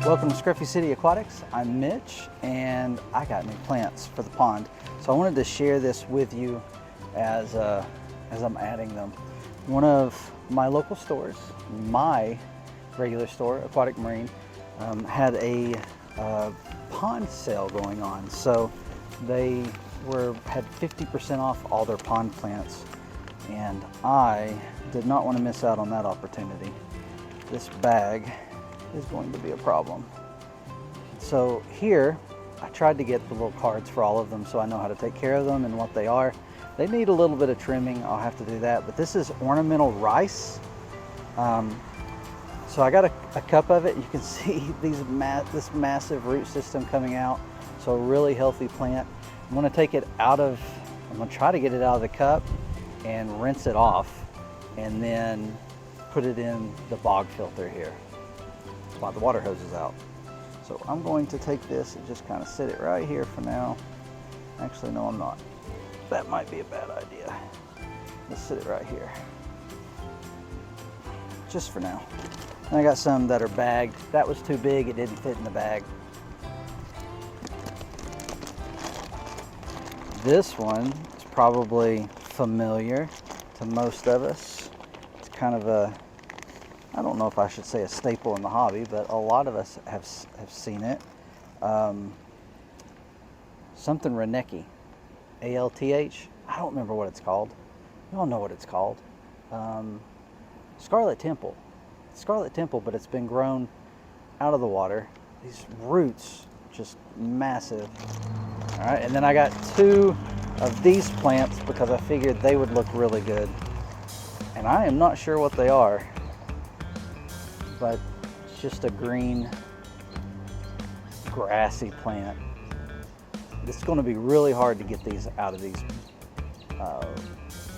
Welcome to Scruffy City Aquatics. I'm Mitch and I got new plants for the pond. So I wanted to share this with you as I'm adding them. One of my local stores, my regular store, Aquatic Marine, had a pond sale going on. So they had 50% off all their pond plants, and I did not want to miss out on that opportunity. This bag is going to be a problem. So here, I tried to get the little cards for all of them so I know how to take care of them and what they are. They need a little bit of trimming, I'll have to do that, but this is ornamental rice. So I got a cup of it. You can see this massive root system coming out. So a really healthy plant. I'm gonna take it out of, I'm gonna try to get it out of the cup and rinse it off and then put it in the bog filter here while the water hose is out. So I'm going to take this and just kind of sit it right here for now. Actually, no, I'm not. That might be a bad idea. Let's sit it right here. Just for now. And I got some that are bagged. That was too big, it didn't fit in the bag. This one is probably familiar to most of us. It's kind of a, I don't know if I should say a staple in the hobby, but a lot of us have seen it. Something Reneki, A-L-T-H. I don't remember what it's called. You all know what it's called. Scarlet Temple. It's Scarlet Temple, but it's been grown out of the water. These roots, just massive. All right, and then I got two of these plants because I figured they would look really good. And I am not sure what they are, but it's just a green, grassy plant. It's going to be really hard to get these out of these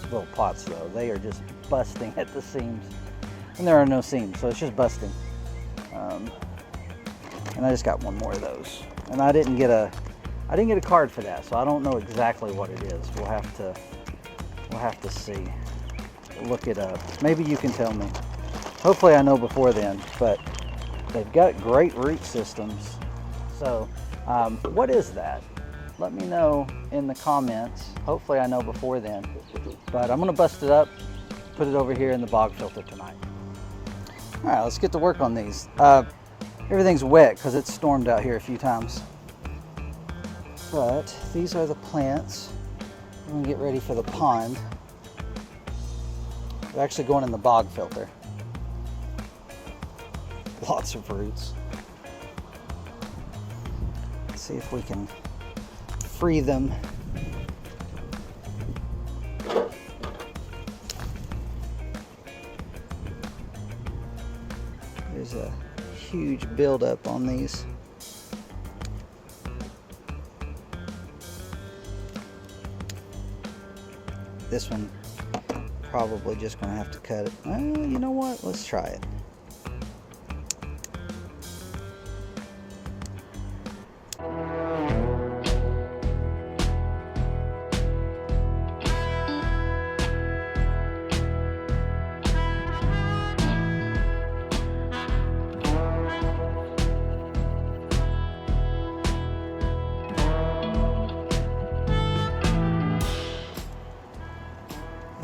little pots though. They are just busting at the seams. And there are no seams, so it's just busting. And I just got one more of those. And I didn't get a card for that, so I don't know exactly what it is. We'll have to see. Look it up. Maybe you can tell me. Hopefully I know before then, but they've got great root systems. So what is that? Let me know in the comments. Hopefully I know before then. But I'm gonna bust it up, put it over here in the bog filter tonight. All right, let's get to work on these. Everything's wet because it's stormed out here a few times. But these are the plants. I'm gonna get ready for the pond. They're actually going in the bog filter. Lots of roots. Let's see if we can free them. There's a huge buildup on these. This one, probably just gonna have to cut it. Well, you know what? Let's try it.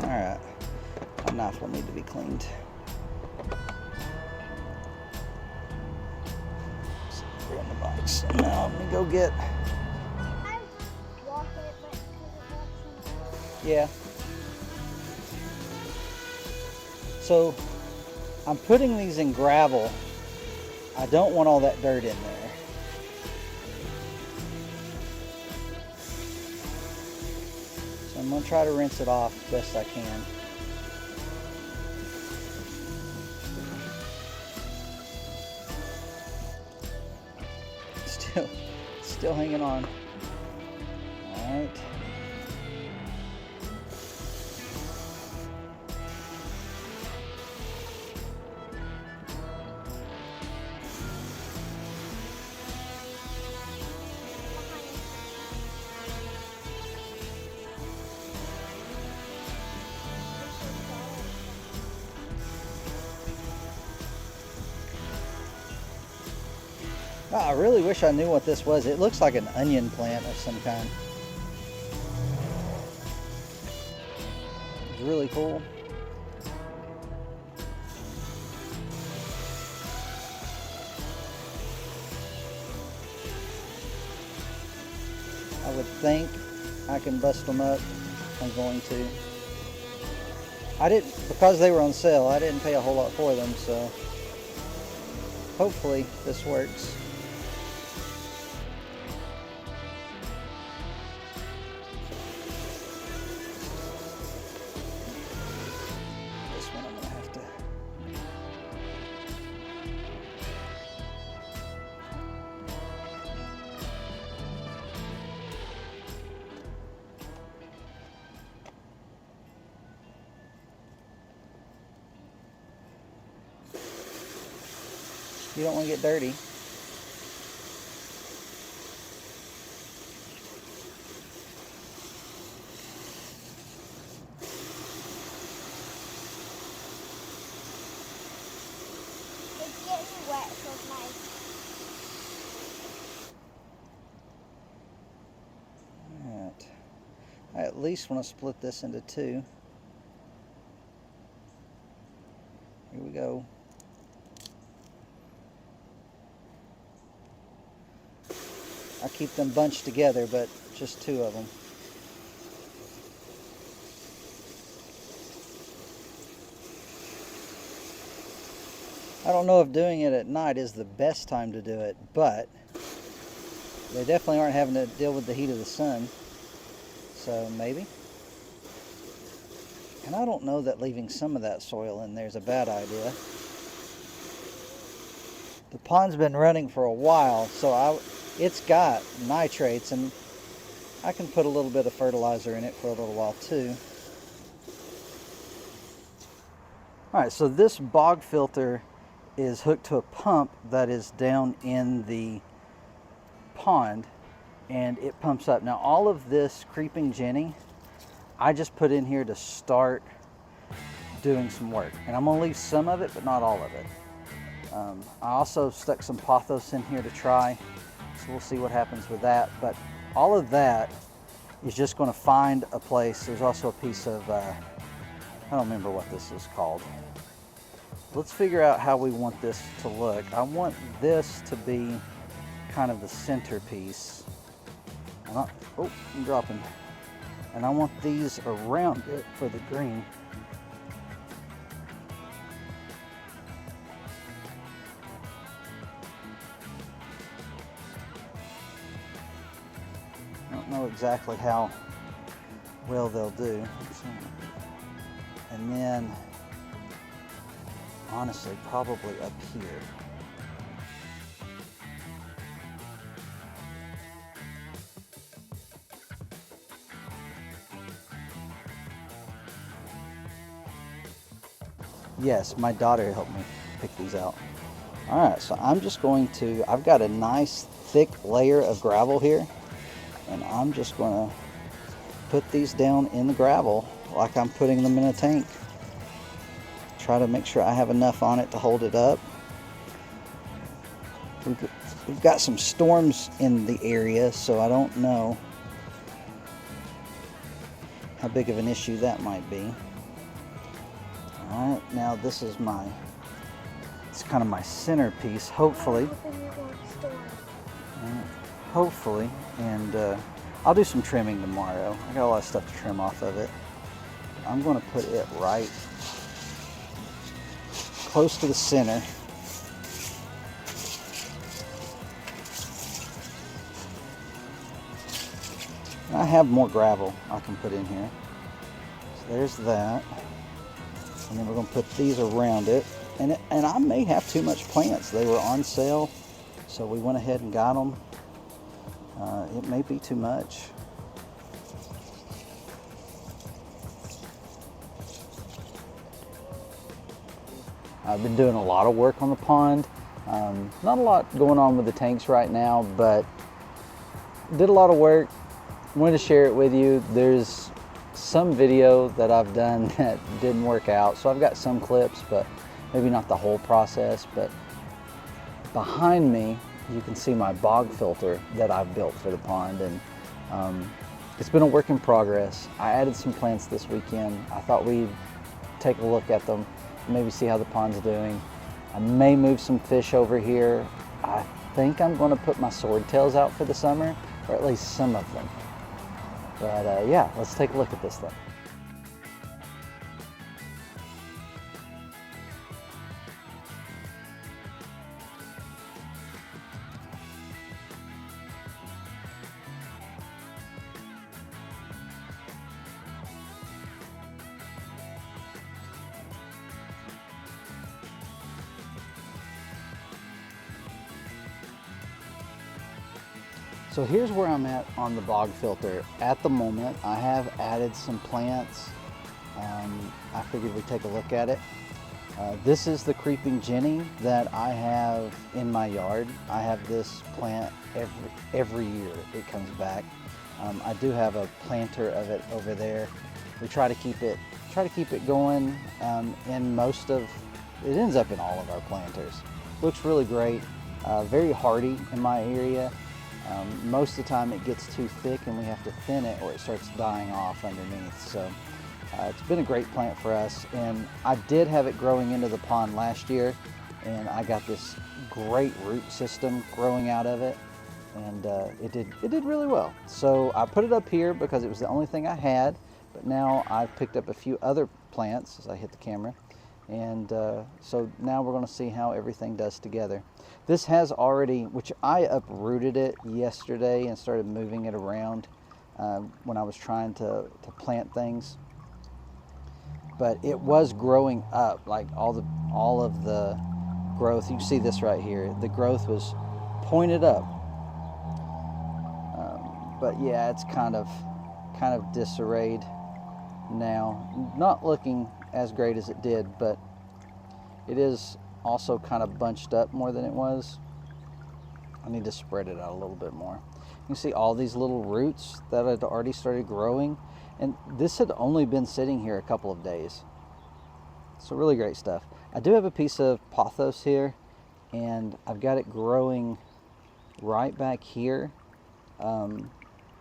Alright, my knife will need to be cleaned. We're in the box. Now let me go get. Yeah. So I'm putting these in gravel. I don't want all that dirt in there. So I'm going to try to rinse it off best I can. Still hanging on. All right. I really wish I knew what this was. It looks like an onion plant of some kind. It's really cool. I would think I can bust them up. I'm going to. I didn't, because they were on sale, I didn't pay a whole lot for them, so hopefully this works. This one I'm gonna have to. You don't want to get dirty. It's getting wet, so it's nice. Alright. I at least want to split this into two. Here we go. I keep them bunched together, but just two of them. I don't know if doing it at night is the best time to do it, but they definitely aren't having to deal with the heat of the sun. So maybe. And I don't know that leaving some of that soil in there is a bad idea. The pond's been running for a while, so it's got nitrates, and I can put a little bit of fertilizer in it for a little while too. Alright, so this bog filter is hooked to a pump that is down in the pond, and it pumps up. Now all of this creeping Jenny, I just put in here to start doing some work. And I'm gonna leave some of it, but not all of it. I also stuck some pothos in here to try, so we'll see what happens with that. But all of that is just gonna find a place. There's also a piece of, I don't remember what this is called. Let's figure out how we want this to look. I want this to be kind of the centerpiece. Oh, I'm dropping. And I want these around it for the green. I don't know exactly how well they'll do. And then, honestly, probably up here. Yes, my daughter helped me pick these out. All right, so I'm just going to, I've got a nice thick layer of gravel here, and I'm just going to put these down in the gravel like I'm putting them in a tank. Try to make sure I have enough on it to hold it up. We've got some storms in the area, so I don't know how big of an issue that might be. All right, now this is it's kind of my centerpiece, hopefully. Hopefully, and I'll do some trimming tomorrow. I got a lot of stuff to trim off of it. I'm going to put it right close to the center. And I have more gravel I can put in here. So there's that. And then we're going to put these around it. And I may have too much plants. They were on sale, so we went ahead and got them. It may be too much. I've been doing a lot of work on the pond. Not a lot going on with the tanks right now, but did a lot of work. Wanted to share it with you. There's some video that I've done that didn't work out, so I've got some clips, but maybe not the whole process. But behind me you can see my bog filter that I've built for the pond, and it's been a work in progress. I added some plants this weekend. I thought we'd take a look at them, maybe see how the pond's doing. I may move some fish over here. I think I'm going to put my swordtails out for the summer, or at least some of them. But yeah, let's take a look at this thing. So here's where I'm at on the bog filter. At the moment, I have added some plants. I figured we'd take a look at it. This is the creeping Jenny that I have in my yard. I have this plant every year it comes back. I do have a planter of it over there. We try to keep it going in most of, it ends up in all of our planters. Looks really great, very hardy in my area. Most of the time it gets too thick and we have to thin it or it starts dying off underneath. So it's been a great plant for us, and I did have it growing into the pond last year, and I got this great root system growing out of it, and it did really well. So I put it up here because it was the only thing I had, but now I've picked up a few other plants as I hit the camera, and so now we're going to see how everything does together. This has already, which I uprooted it yesterday and started moving it around when I was trying to plant things. But it was growing up, like all of the growth. You can see this right here. The growth was pointed up. But yeah, it's kind of disarrayed now. Not looking as great as it did, but it is also kind of bunched up more than it was. I need to spread it out a little bit more. You can see all these little roots that had already started growing, and this had only been sitting here a couple of days. So really great stuff. I do have a piece of pothos here, and I've got it growing right back here.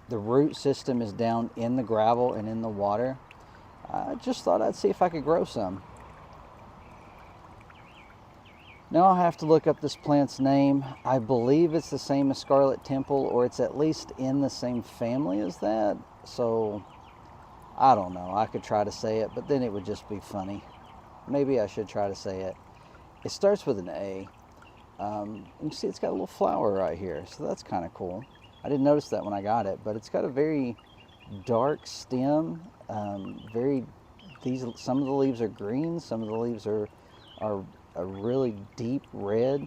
The root system is down in the gravel and in the water. I just thought I'd see if I could grow some. Now I'll have to look up this plant's name. I believe it's the same as Scarlet Temple, or it's at least in the same family as that. So I don't know. I could try to say it, but then it would just be funny. Maybe I should try to say it. It starts with an A. You can see it's got a little flower right here, so that's kind of cool. I didn't notice that when I got it, but it's got a very dark stem. Some of the leaves are green, some of the leaves are a really deep red.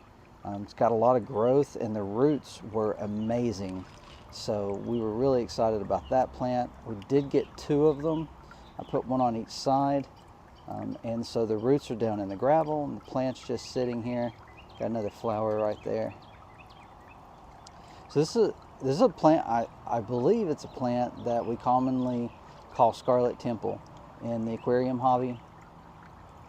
It's got a lot of growth, and the roots were amazing. So we were really excited about that plant. We did get 2 of them. I put one on each side. And so the roots are down in the gravel, and the plant's just sitting here. Got another flower right there. So this is a plant, I believe it's a plant that we commonly call Scarlet Temple in the aquarium hobby.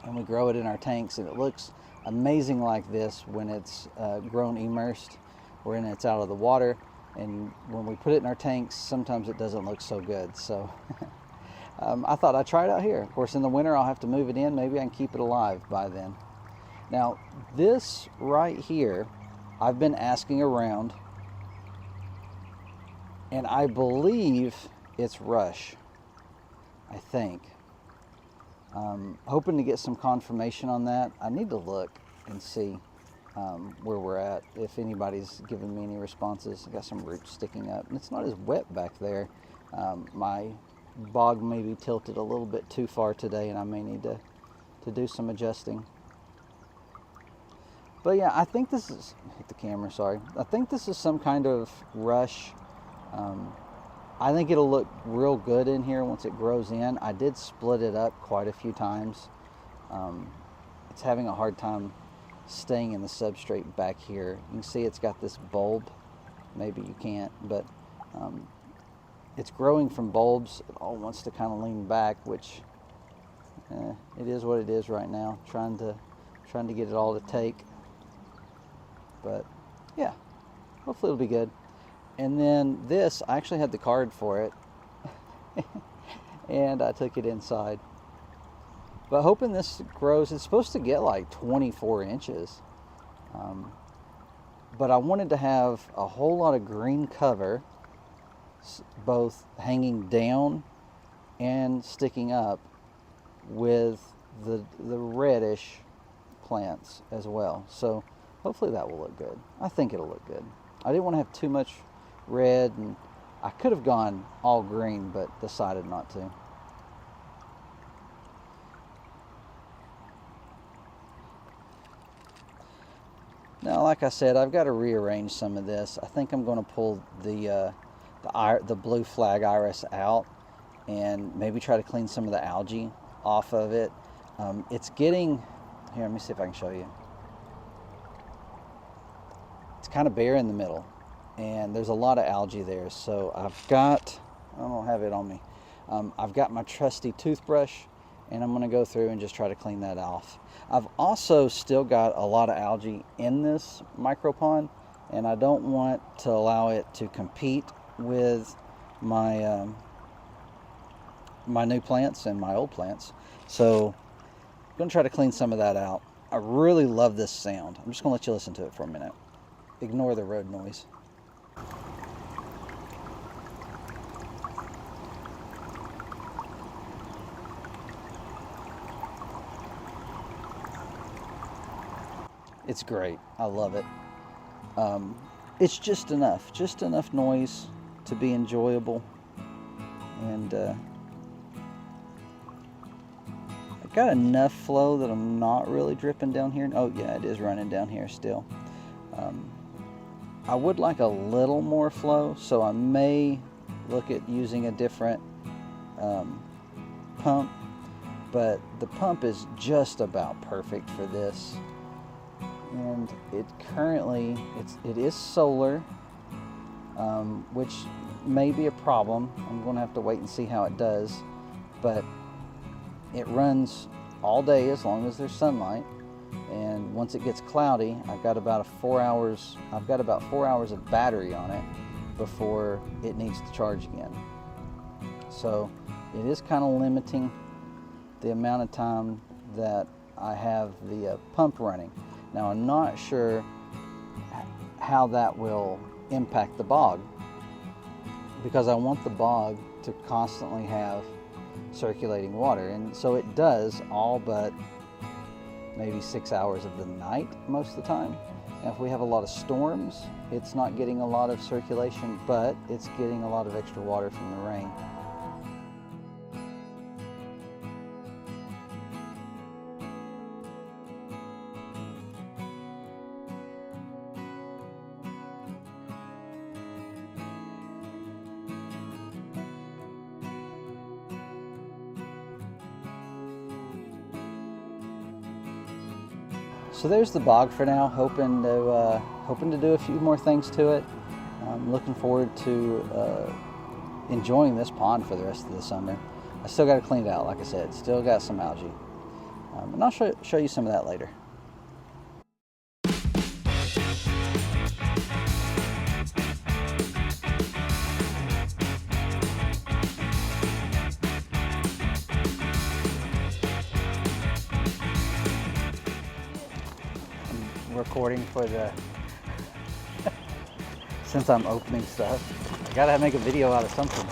And we grow it in our tanks, and it looks amazing like this when it's grown immersed or when it's out of the water. And when we put it in our tanks, sometimes it doesn't look so good. So I thought I'd try it out here. Of course, in the winter I'll have to move it in. Maybe I can keep it alive by then. Now this right here, I've been asking around, and I believe it's rush, I think. Hoping to get some confirmation on that. I need to look and see where we're at, if anybody's given me any responses. I got some roots sticking up, and it's not as wet back there. My bog may be tilted a little bit too far today, and I may need to do some adjusting. But yeah, I think this is, hit the camera, sorry. I think this is some kind of rush. I think it'll look real good in here once it grows in. I did split it up quite a few times. It's having a hard time staying in the substrate back here. You can see it's got this bulb. Maybe you can't, but it's growing from bulbs. It all wants to kind of lean back, which it is what it is right now. Trying to get it all to take. But yeah, hopefully it'll be good. And then this, I actually had the card for it, and I took it inside. But hoping this grows, it's supposed to get like 24 inches. But I wanted to have a whole lot of green cover, both hanging down and sticking up, with the reddish plants as well. So hopefully that will look good. I think it'll look good. I didn't want to have too much red, and I could have gone all green, but decided not to. Now, like I said, I've got to rearrange some of this. I think I'm going to pull the blue flag iris out and maybe try to clean some of the algae off of it. It's getting, here, let me see if I can show you. It's kind of bare in the middle, and there's a lot of algae there. So I've got, I don't have it on me. I've got my trusty toothbrush, and I'm going to go through and just try to clean that off. I've also still got a lot of algae in this micro pond, and I don't want to allow it to compete with my my new plants and my old plants. So I'm going to try to clean some of that out. I really love this sound. I'm just going to let you listen to it for a minute. Ignore the road noise. It's great. I love it. It's just enough noise to be enjoyable. And I've got enough flow that I'm not really dripping down here. Oh yeah, it is running down here still. I would like a little more flow, so I may look at using a different pump, but the pump is just about perfect for this. And it currently, it is solar, which may be a problem. I'm going to have to wait and see how it does, but it runs all day as long as there's sunlight. And once it gets cloudy, I've got about 4 hours of battery on it before it needs to charge again. So it is kind of limiting the amount of time that I have the pump running. Now, I'm not sure how that will impact the bog, because I want the bog to constantly have circulating water. And so it does, all but maybe 6 hours of the night most of the time. And if we have a lot of storms, it's not getting a lot of circulation, but it's getting a lot of extra water from the rain. So there's the bog for now. Hoping to do a few more things to it. I'm looking forward to enjoying this pond for the rest of the summer. I still got to clean it out, like I said. Still got some algae, and I'll show you some of that later. Recording for the since I'm opening stuff, I gotta make a video out of something.